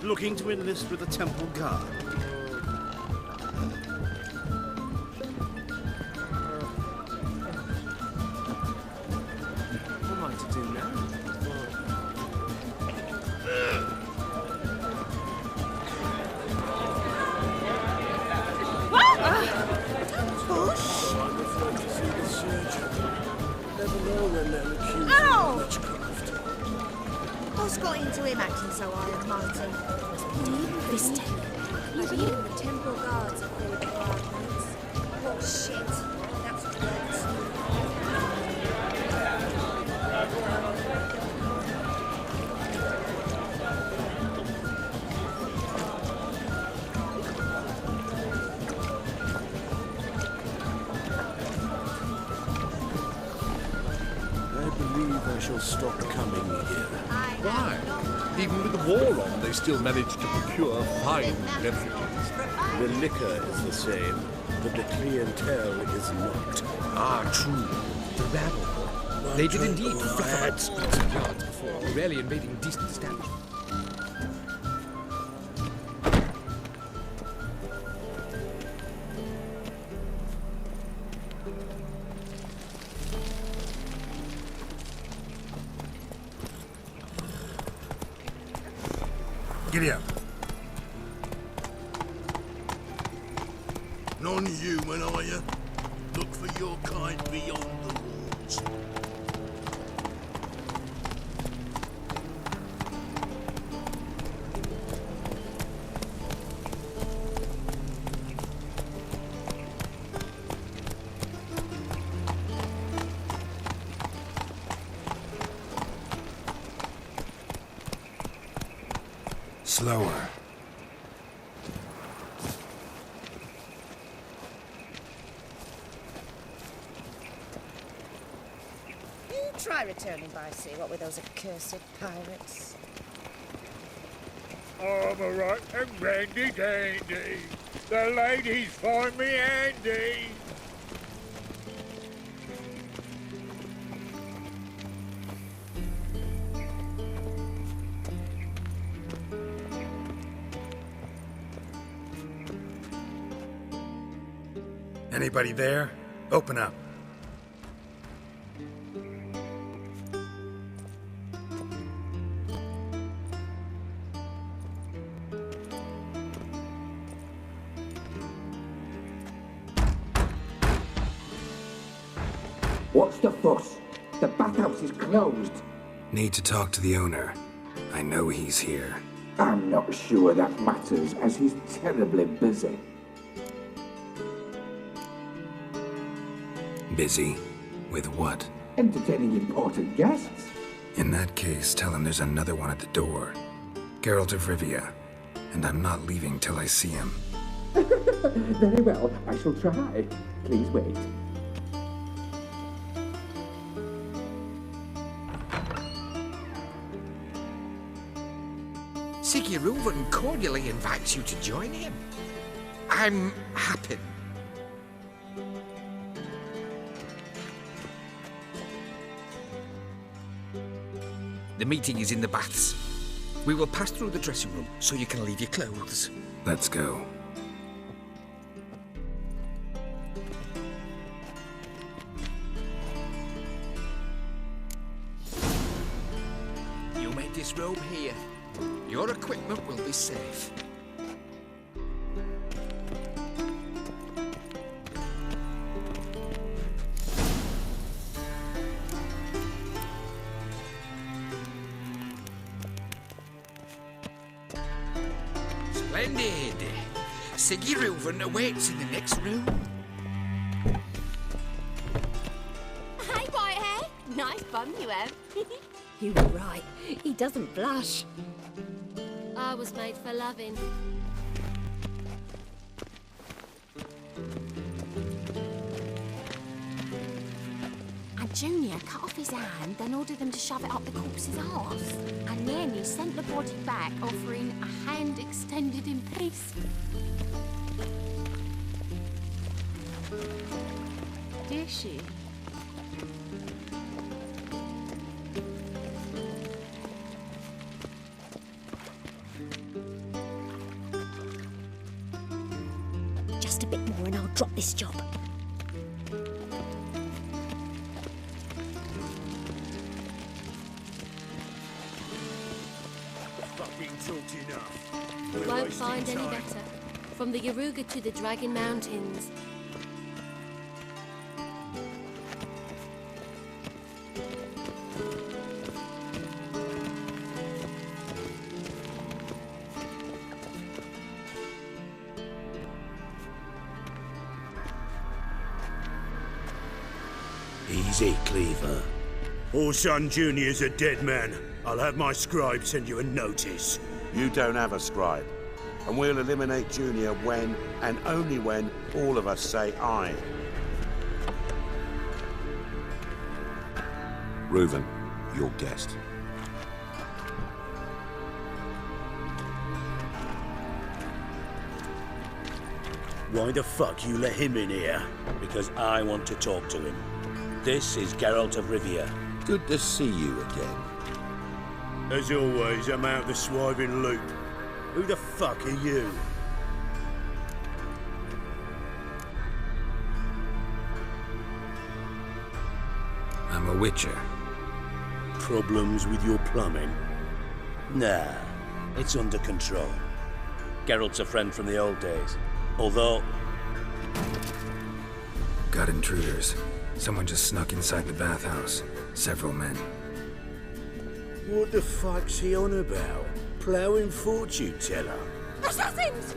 Looking to enlist with the Temple Guard. What am I to do now? What's got into him acting so high and mighty? This day. Maybe even the Temple Guards are full of departments. Oh shit. That's drugs. I believe I shall stop coming here. Why? Even with the war on, they still manage to procure fine beverages. The liquor is the same, but the clientele is not. Ah, true. The rabble. They did indeed fluff about streets and yards before, rarely invading decent establishments. Giddy up. Non-human, are you? Look for your kind beyond the walls. Slower. You try returning by sea, what with those accursed pirates. I'm a right and randy dandy. The ladies find me handy. Anybody there? Open up. What's the fuss? The bathhouse is closed. Need to talk to the owner. I know he's here. I'm not sure that matters, as he's terribly busy. Busy? With what? Entertaining important guests. In that case, tell him there's another one at the door. Geralt of Rivia. And I'm not leaving till I see him. Very well, I shall try. Please wait. Siggy Reuven cordially invites you to join him. I'm happy. The meeting is in the baths. We will pass through the dressing room so you can leave your clothes. Let's go. You may disrobe here. Your equipment will be safe. Splendid! Siggy Reuven awaits in the next room. Hey, Whitehair. Nice bum you have. You were right. He doesn't blush. I was made for loving. And Junior cut off his hand, then ordered them to shove it up the corpse's arse. And then he sent the body back, offering a hand extended in peace. Did she? drop this job. Fucking talked enough. You won't find any better. From the Yaruga to the Dragon Mountains. Easy, Cleaver. Orson Jr.'s a dead man. I'll have my scribe send you a notice. You don't have a scribe. And we'll eliminate Junior when, and only when, all of us say aye. Reuven, your guest. Why the fuck you let him in here? Because I want to talk to him. This is Geralt of Rivia. Good to see you again. As always, I'm out the swiving loop. Who the fuck are you? I'm a witcher. Problems with your plumbing? Nah, it's under control. Geralt's a friend from the old days. Although... Got intruders. Someone just snuck inside the bathhouse. Several men. What the fuck's he on about? Ploughing fortune teller? Assassins!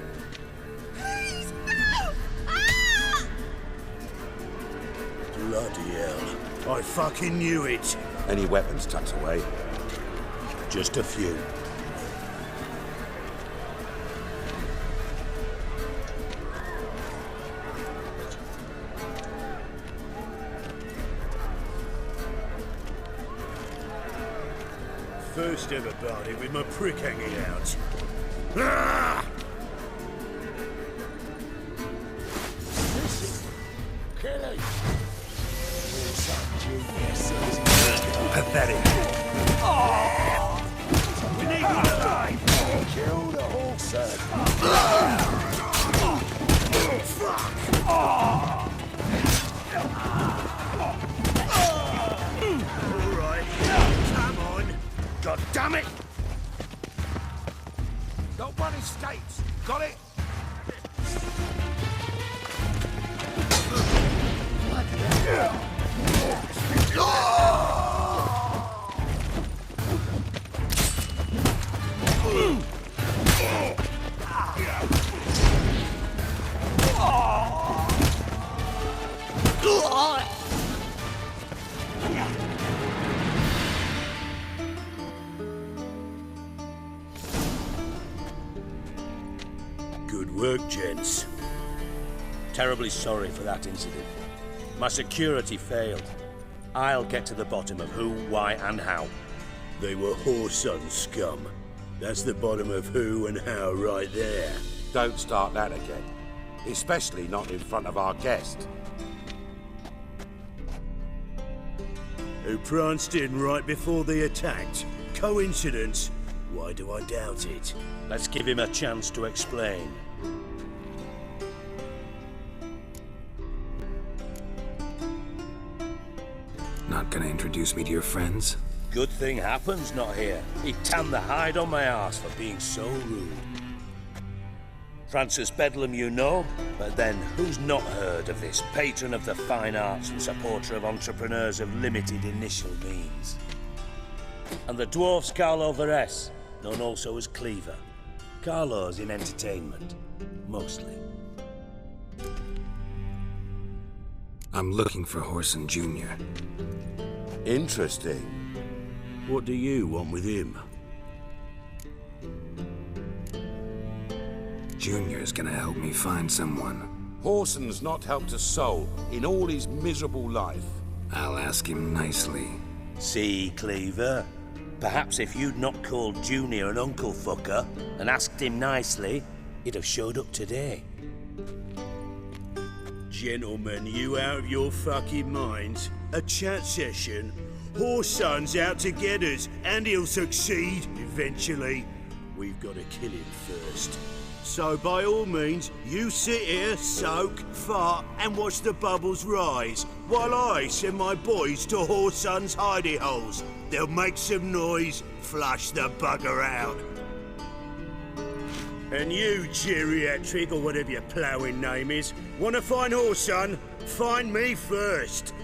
Please, no! Ah! Bloody hell. I fucking knew it. Any weapons tucked away? Just a few. First ever party with my prick hanging out. Ah! Listen, Kelly. Pathetic. We need him alive. Kill the horse. Fuck. All right, come on. God damn it! Don't run his skates. Got it? Good work, gents. Terribly sorry for that incident. My security failed. I'll get to the bottom of who, why, and how. They were Whoreson scum. That's the bottom of who and how right there. Don't start that again. Especially not in front of our guest. Who pranced in right before they attacked. Coincidence? Why do I doubt it? Let's give him a chance to explain. Not gonna introduce me to your friends? Good thing Happen's not here. He tanned the hide on my arse for being so rude. Francis Bedlam you know, but then who's not heard of this patron of the fine arts and supporter of entrepreneurs of limited initial means? And the dwarf's Carlo Veres, known also as Cleaver. Carlo's in entertainment, mostly. I'm looking for Whoreson Jr. Interesting. What do you want with him? Junior's gonna help me find someone. Whoreson's not helped a soul in all his miserable life. I'll ask him nicely. See, Cleaver? Perhaps if you'd not called Junior an uncle fucker and asked him nicely, he'd have showed up today. Gentlemen, you out of your fucking minds? A chat session? Whoreson's out to get us, and he'll succeed, eventually. we've got to kill him first. So by all means, you sit here, soak, fart, and watch the bubbles rise, while I send my boys to Whoreson's hidey holes. They'll make some noise, flush the bugger out. And you, geriatric, or whatever your ploughing name is, want to find Whoreson? Find me first.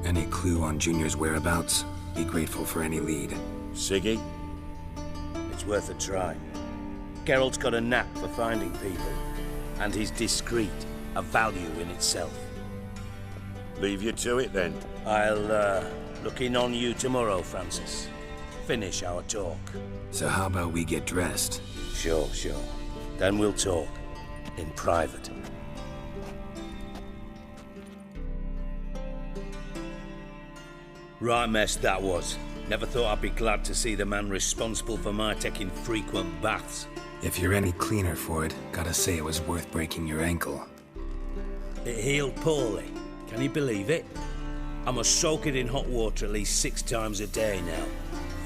Any clue on Junior's whereabouts? Be grateful for any lead. Siggy? It's worth a try. Geralt's got a knack for finding people, and he's discreet, a value in itself. Leave you to it, then. I'll, look in on you tomorrow, Francis. Finish our talk. So how about we get dressed? Sure. Then we'll talk. In private. Right mess that was. Never thought I'd be glad to see the man responsible for my taking frequent baths. If you're any cleaner for it, gotta say it was worth breaking your ankle. It healed poorly. Can you believe it? I must soak it in hot water at least 6 times a day now.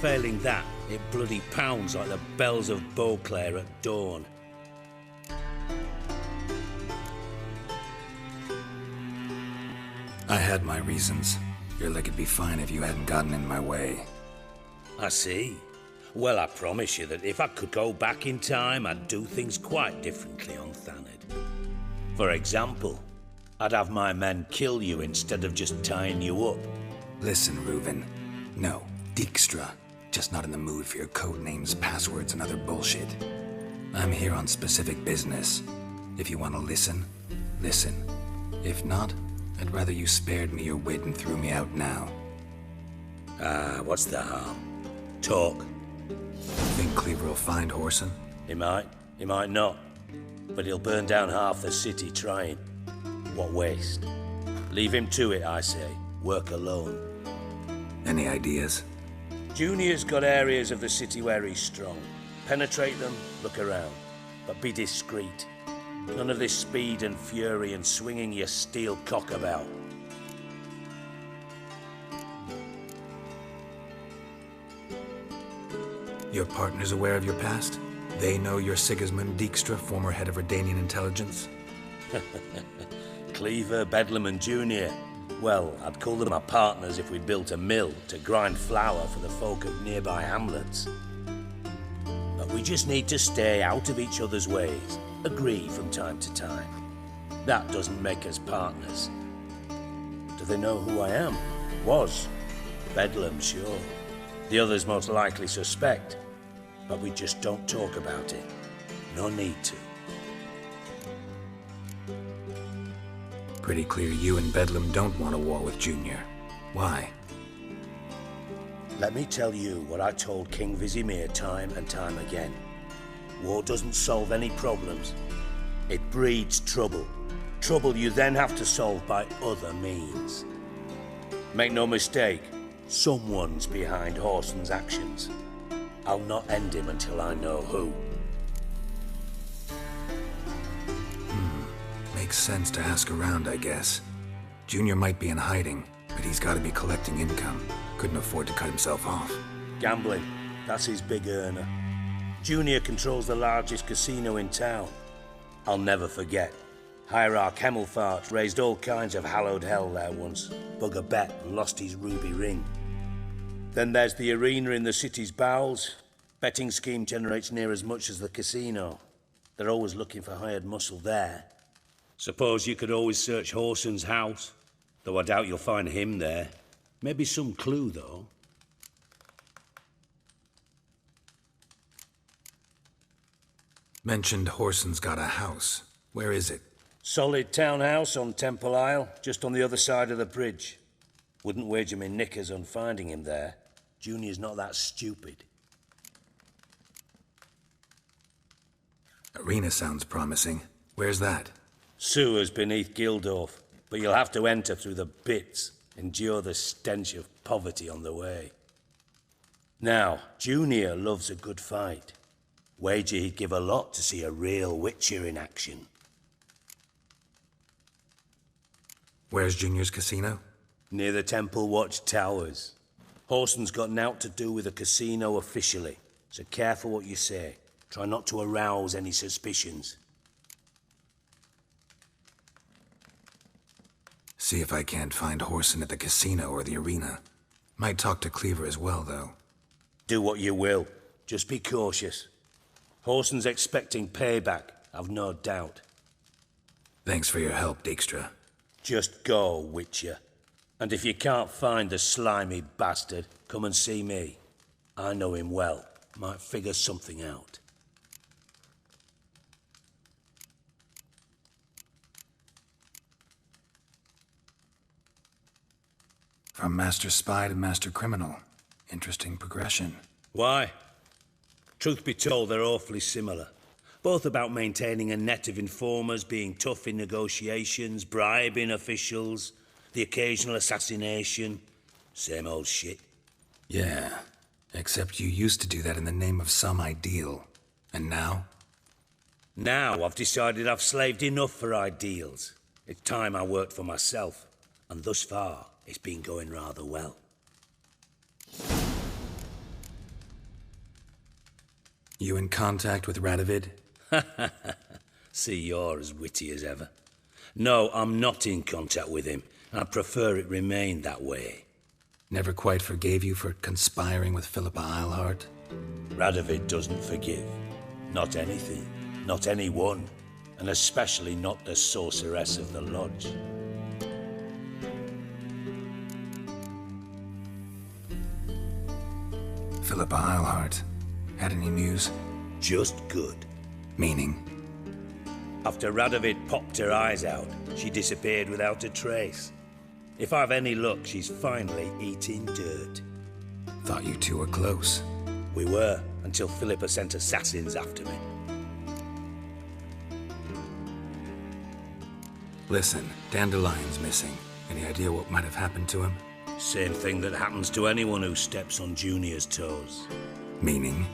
Failing that, it bloody pounds like the bells of Beauclair at dawn. I had my reasons. Your leg would be fine if you hadn't gotten in my way. I see. Well, I promise you that if I could go back in time, I'd do things quite differently on Thanedd. For example, I'd have my men kill you instead of just tying you up. Listen, Reuven. No, Dijkstra. Just not in the mood for your code names, passwords, and other bullshit. I'm here on specific business. If you want to listen, listen. If not, I'd rather you spared me your wit and threw me out now. What's the harm? Talk. Think Cleaver will find Whoreson? He might not. But he'll burn down half the city trying. What waste? Leave him to it, I say. Work alone. Any ideas? Junior's got areas of the city where he's strong. Penetrate them, look around. But be discreet. None of this speed and fury and swinging your steel cock about. Your partner's aware of your past? They know you're Sigismund Dijkstra, former head of Redanian intelligence? Cleaver, Bedlam and Junior. Well, I'd call them my partners if we built a mill to grind flour for the folk of nearby hamlets. But we just need to stay out of each other's ways. Agree from time to time. That doesn't make us partners. Do they know who I am? Was. Bedlam, sure. The others most likely suspect. But we just don't talk about it. No need to. Pretty clear you and Bedlam don't want a war with Junior. Why? Let me tell you what I told King Vizimir time and time again. War doesn't solve any problems. It breeds trouble. Trouble you then have to solve by other means. Make no mistake, someone's behind Whoreson's actions. I'll not end him until I know who. Makes sense to ask around, I guess. Junior might be in hiding, but he's got to be collecting income. Couldn't afford to cut himself off. Gambling, that's his big earner. Junior controls the largest casino in town. I'll never forget. Hierarch Hemmelfart raised all kinds of hallowed hell there once. Bug a bet and lost his ruby ring. Then there's the arena in the city's bowels. Betting scheme generates near as much as the casino. They're always looking for hired muscle there. Suppose you could always search Whoreson's house, though I doubt you'll find him there. Maybe some clue, though. Mentioned Whoreson's got a house. Where is it? Solid townhouse on Temple Isle, just on the other side of the bridge. Wouldn't wager me knickers on finding him there. Junior's not that stupid. Arena sounds promising. Where's that? Sewers beneath Gildorf, but you'll have to enter through the bits, endure the stench of poverty on the way. Now, Junior loves a good fight. Wager he'd give a lot to see a real Witcher in action. Where's Junior's casino? Near the Temple Watch Towers. Horson's got naught to do with the casino officially, so careful what you say. Try not to arouse any suspicions. See if I can't find Horson at the casino or the arena. Might talk to Cleaver as well, though. Do what you will. Just be cautious. Horson's expecting payback, I've no doubt. Thanks for your help, Dijkstra. Just go, Witcher. And if you can't find the slimy bastard, come and see me. I know him well. Might figure something out. From Master Spy to Master Criminal. Interesting progression. Why? Truth be told, they're awfully similar. Both about maintaining a net of informers, being tough in negotiations, bribing officials, the occasional assassination. Same old shit. Yeah, except you used to do that in the name of some ideal. And now? Now I've decided I've slaved enough for ideals. It's time I worked for myself. And thus far, it's been going rather well. You in contact with Radovid? See, you're as witty as ever. No, I'm not in contact with him. I prefer it remained that way. Never quite forgave you for conspiring with Philippa Eilhart? Radovid doesn't forgive. Not anything. Not anyone. And especially not the sorceress of the Lodge. Philippa Eilhart. Had any news? Just good. Meaning? After Radovid popped her eyes out, she disappeared without a trace. If I've any luck, she's finally eating dirt. Thought you two were close. We were, until Philippa sent assassins after me. Listen, Dandelion's missing. Any idea what might have happened to him? Same thing that happens to anyone who steps on Junior's toes. Meaning?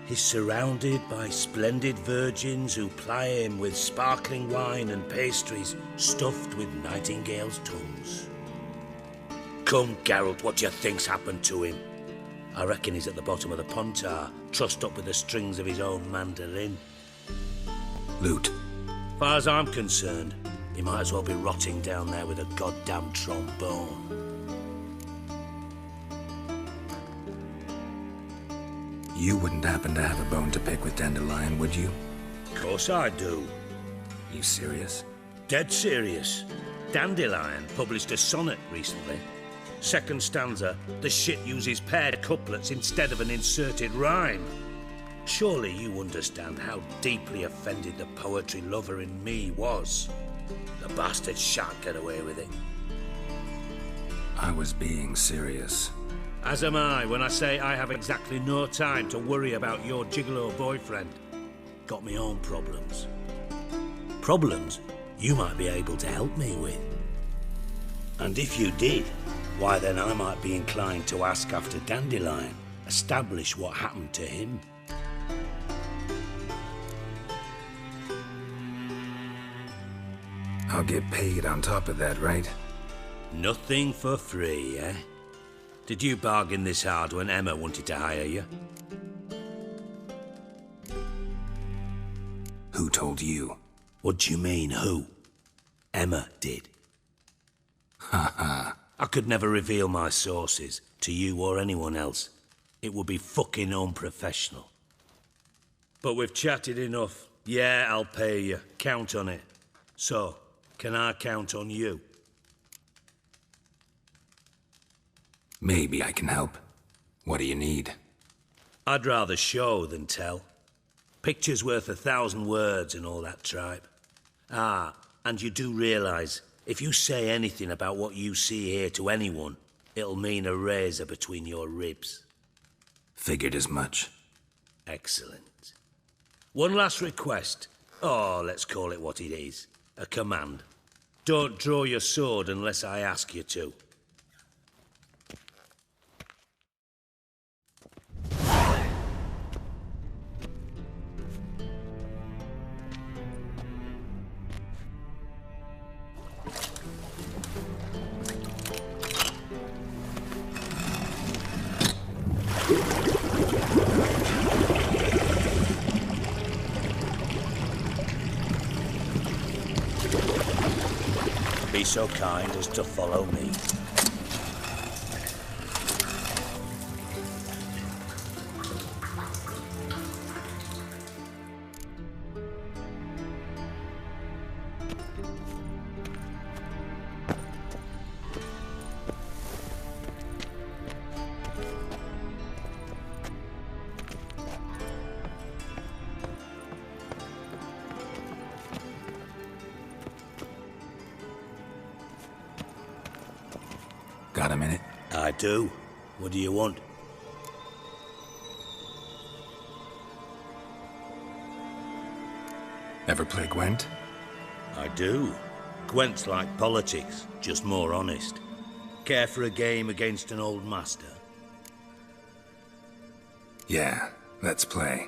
He's surrounded by splendid virgins who ply him with sparkling wine and pastries stuffed with nightingales' tongues. Come, Geralt, what do you think's happened to him? I reckon he's at the bottom of the Pontar, trussed up with the strings of his own mandolin. Loot. Far as I'm concerned, he might as well be rotting down there with a goddamn trombone. You wouldn't happen to have a bone to pick with Dandelion, would you? Of course I do. You serious? Dead serious. Dandelion published a sonnet recently. Second stanza, the shit uses paired couplets instead of an inserted rhyme. Surely you understand how deeply offended the poetry lover in me was. The bastard shan't get away with it. I was being serious. As am I when I say I have exactly no time to worry about your gigolo boyfriend. Got me own problems. Problems you might be able to help me with. And if you did, why then I might be inclined to ask after Dandelion, establish what happened to him. I'll get paid on top of that, right? Nothing for free, eh? Did you bargain this hard when Emma wanted to hire you? Who told you? What do you mean, who? Emma did. Ha ha. I could never reveal my sources to you or anyone else. It would be fucking unprofessional. But we've chatted enough. Yeah, I'll pay you. Count on it. So, can I count on you? Maybe I can help. What do you need? I'd rather show than tell. Picture's worth 1,000 words and all that tripe. Ah, and you do realise, if you say anything about what you see here to anyone, it'll mean a razor between your ribs. Figured as much. Excellent. One last request. Oh, let's call it what it is. A command. Don't draw your sword unless I ask you to. be so kind as to follow me. Got a minute? I do. What do you want? Ever play Gwent? I do. Gwent's like politics, just more honest. Care for a game against an old master? Yeah, let's play.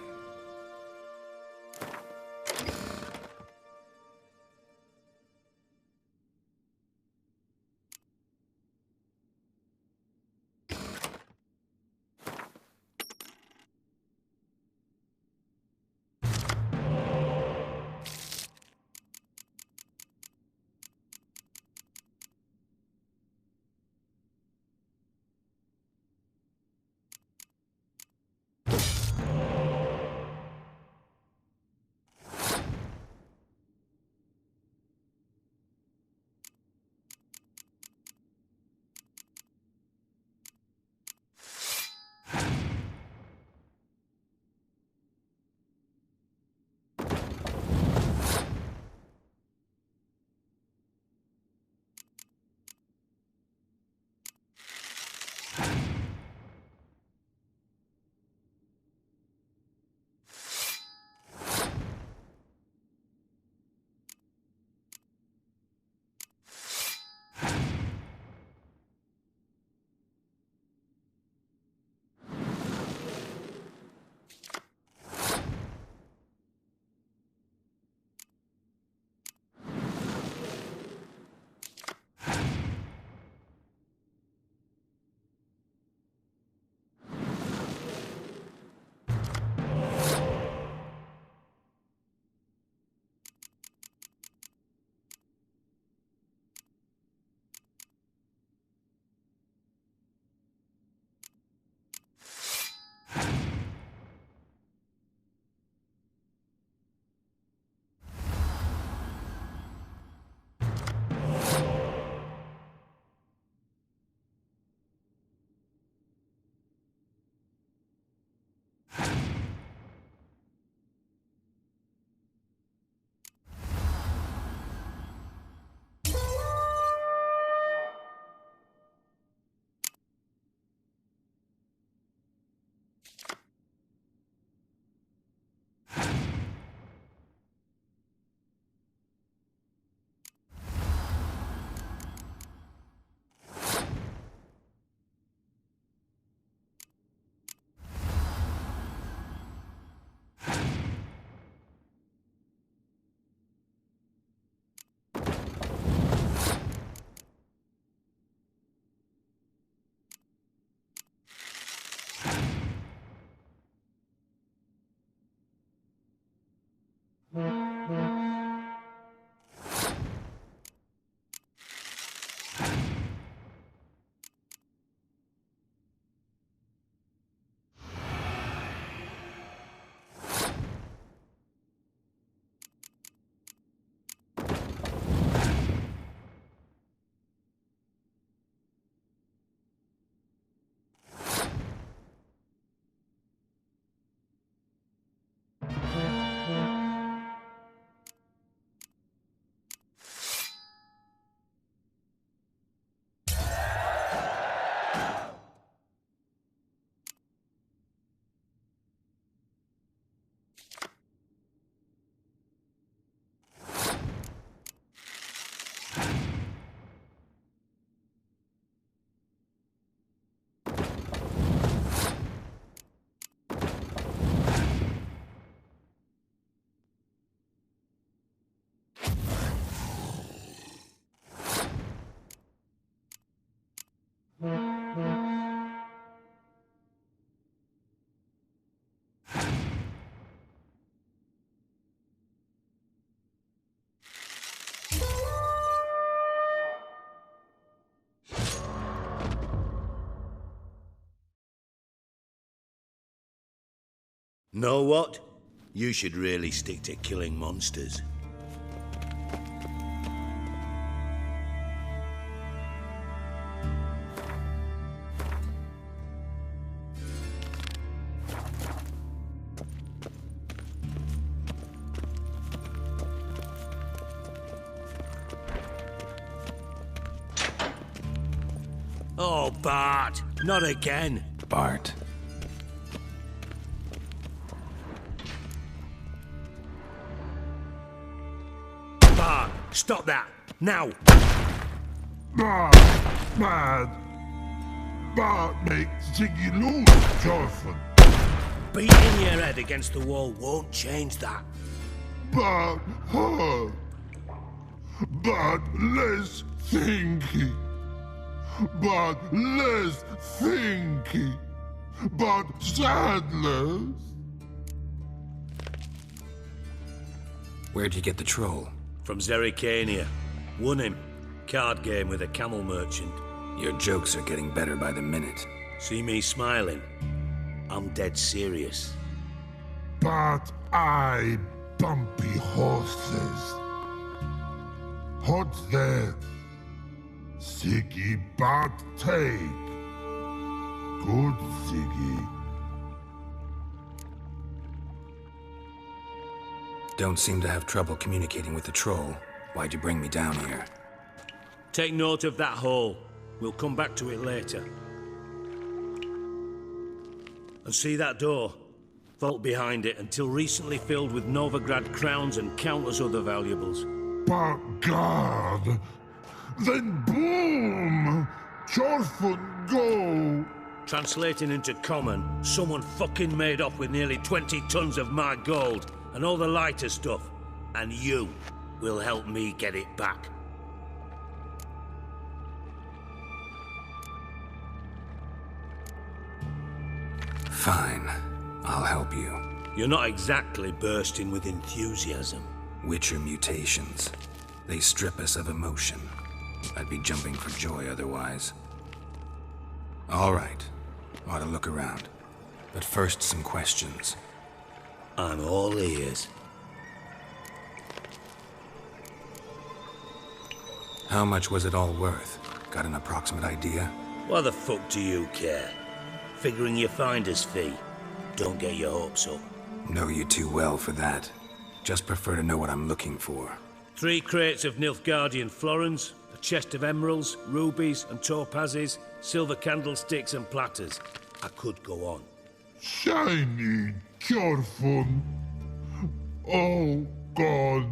Know what? You should really stick to killing monsters. Oh, Bart! Not again! Bart. Bart! Stop that! Now! Bart! Mad! Bart makes Ziggy lose, Thorfinn. Beating your head against the wall won't change that. Bart hurt. Bart less thinky. But less thinky, but sadless. Where'd you get the troll? From Zerrikania. Won him. Card game with a camel merchant. Your jokes are getting better by the minute. See me smiling? I'm dead serious. But I bumpy horses. What's there? Ziggy but take. Good Ziggy. Don't seem to have trouble communicating with the troll. Why'd you bring me down here? Take note of that hole. We'll come back to it later. And see that door? Vault behind it, until recently filled with Novigrad crowns and countless other valuables. But God! Then boom! Thorfinn, go! Translating into common, someone fucking made off with nearly 20 tons of my gold and all the lighter stuff. And you will help me get it back. Fine. I'll help you. You're not exactly bursting with enthusiasm. Witcher mutations. They strip us of emotion. I'd be jumping for joy otherwise. All right. Ought to look around. But first, some questions. I'm all ears. How much was it all worth? Got an approximate idea? Why the fuck do you care? Figuring your finder's fee. Don't get your hopes up. Know you too well for that. Just prefer to know what I'm looking for. 3 crates of Nilfgaardian florins, a chest of emeralds, rubies and topazes, silver candlesticks and platters. I could go on. Shiny Thorfinn. Oh, God.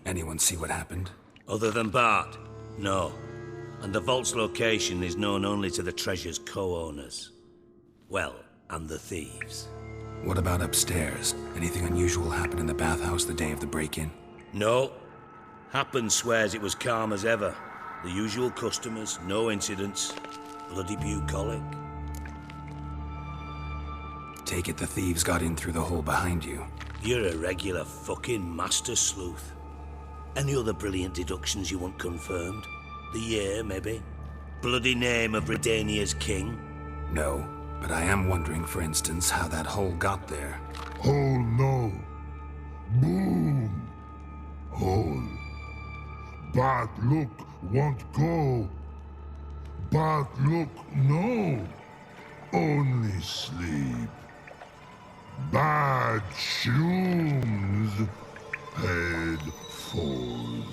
Anyone see what happened? Other than Bart? No. And the vault's location is known only to the treasure's co-owners. Well, and the thieves. What about upstairs? Anything unusual happen in the bathhouse the day of the break-in? No. Happen swears it was calm as ever. The usual customers, no incidents. Bloody bucolic. Take it the thieves got in through the hole behind you. You're a regular fucking master sleuth. Any other brilliant deductions you want confirmed? The year, maybe? Bloody name of Redania's king? No, but I am wondering, for instance, how that hole got there. Hole no. Boom. Hole. But look, won't go. But look, no. Only sleep. Bad shrooms. Head falls.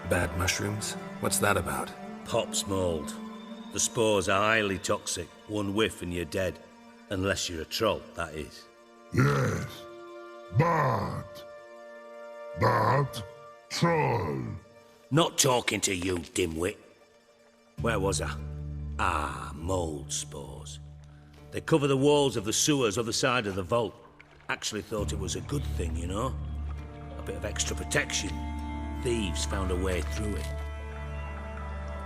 Bad mushrooms? What's that about? Pop's mold. The spores are highly toxic. One whiff and you're dead. Unless you're a troll, that is. Yes. But troll. Not talking to you, dimwit. Where was I? Ah, mold spores. They cover the walls of the sewers other side of the vault. Actually thought it was a good thing, you know? A bit of extra protection. Thieves found a way through it.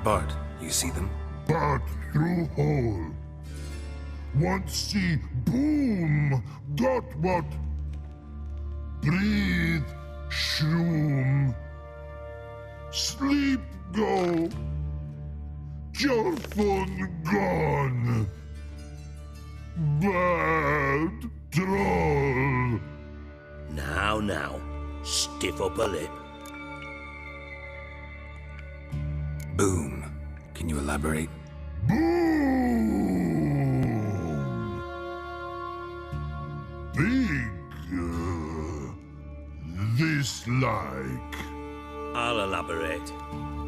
Bart, you see them? But through hole. Want see boom. Got what? Breathe. Shroom. Sleep go. Now, stiff upper lip. Boom. Can you elaborate? Big, this like. I'll elaborate.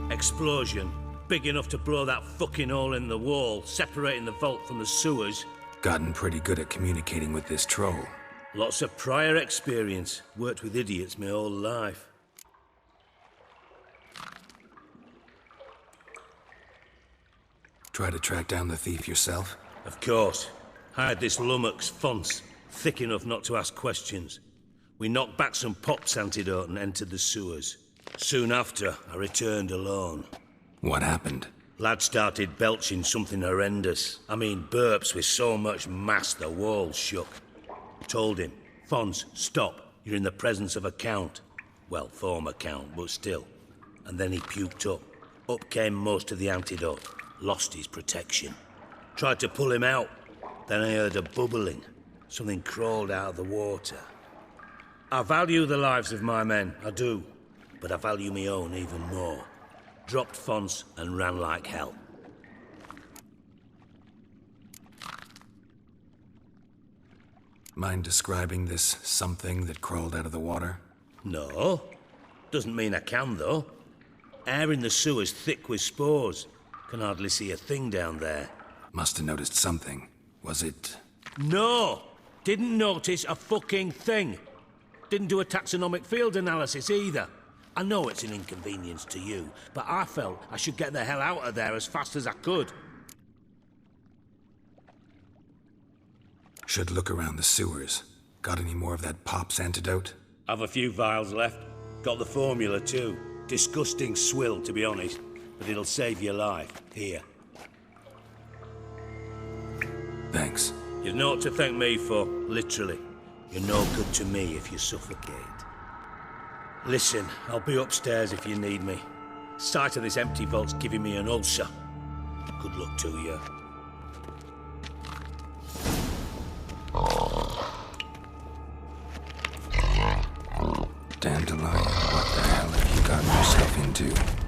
Explosion. Big enough to blow that fucking hole in the wall, separating the vault from the sewers. Gotten pretty good at communicating with this troll. Lots of prior experience. Worked with idiots my whole life. Try to track down the thief yourself? Of course. Hired this lummox, Fons. Thick enough not to ask questions. We knocked back some Pop's antidote and entered the sewers. Soon after, I returned alone. What happened? Lad started belching something horrendous. I mean, burps with so much mass the walls shook. Told him, Fons, stop. You're in the presence of a count. Well, former count, but still. And then he puked up. Up came most of the antidote. Lost his protection. Tried to pull him out. Then I heard a bubbling. Something crawled out of the water. I value the lives of my men, I do. But I value my own even more. Dropped Fons and ran like hell. Mind describing this something that crawled out of the water? No. Doesn't mean I can, though. Air in the sewer's thick with spores. Can hardly see a thing down there. Must have noticed something. Was it... No! Didn't notice a fucking thing. Didn't do a taxonomic field analysis either. I know it's an inconvenience to you, but I felt I should get the hell out of there as fast as I could. Should look around the sewers. Got any more of that Pop's antidote? I've a few vials left. Got the formula too. Disgusting swill, to be honest. But it'll save your life. Here. Thanks. You've naught to thank me for, literally. You're no good to me if you suffocate. Listen, I'll be upstairs if you need me. Sight of this empty vault's giving me an ulcer. Good luck to you. Dandelion, what the hell have you gotten yourself into?